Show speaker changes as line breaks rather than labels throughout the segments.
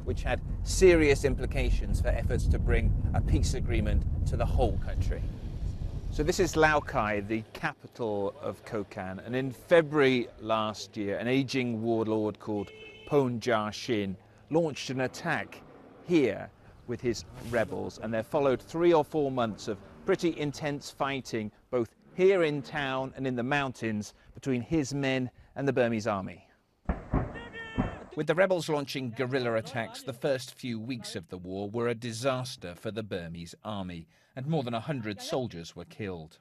which had serious implications for efforts to bring a peace agreement to the whole country. So this is Laokai, the capital of Kokang, and in February last year, an aging warlord called Ponja Shin launched an attack here with his rebels, and there followed 3 or 4 months of pretty intense fighting, both here in town and in the mountains, between his men and the Burmese army. With the rebels launching guerrilla attacks, the first few weeks of the war were a disaster for the Burmese army, and more than 100 soldiers were killed.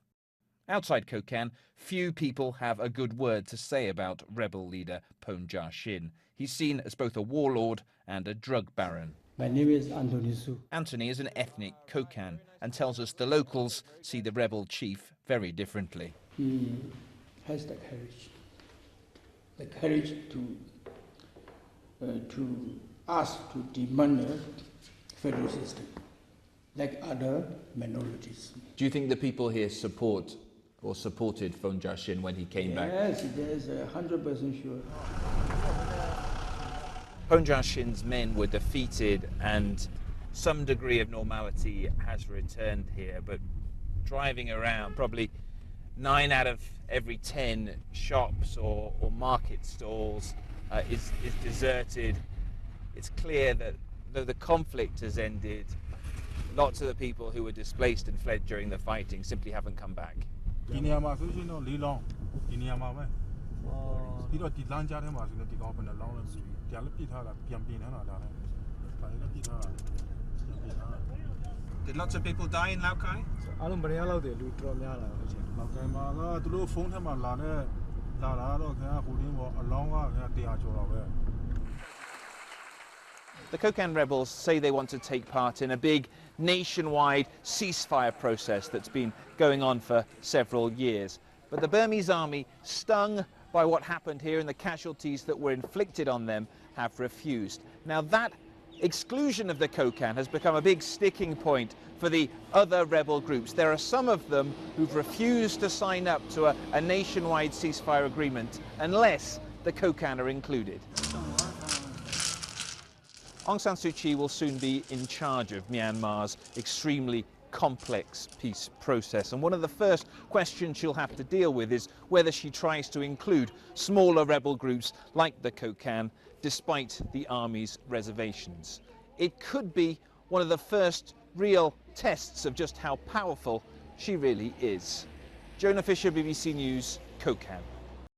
Outside Kokang, few people have a good word to say about rebel leader Ponja Shin. He's seen as both a warlord and a drug baron.
My name is Anthony Su.
Anthony is an ethnic Kokang and tells us the locals see the rebel chief very differently.
He has the courage to ask to demand a federal system, like other minorities.
Do you think the people here support or supported Ponja Shin when he came back?
Yes, there's 100% sure.
Ponja Shin's men were defeated and some degree of normality has returned here, but driving around, probably 9 out of every 10 shops or market stalls is deserted. It's clear that though the conflict has ended, lots of the people who were displaced and fled during the fighting simply haven't come back. Did lots of people die in Laokai? The Kokang rebels say they want to take part in a big nationwide ceasefire process that's been going on for several years. But the Burmese army, stung by what happened here and the casualties that were inflicted on them, have refused. Now that exclusion of the Kokang has become a big sticking point for the other rebel groups. There are some of them who've refused to sign up to a nationwide ceasefire agreement unless the Kokang are included. Aung San Suu Kyi will soon be in charge of Myanmar's extremely complex peace process, and one of the first questions she'll have to deal with is whether she tries to include smaller rebel groups like the Kokang despite the army's reservations. It could be one of the first real tests of just how powerful she really is. Jonah Fisher, BBC News, Kokang.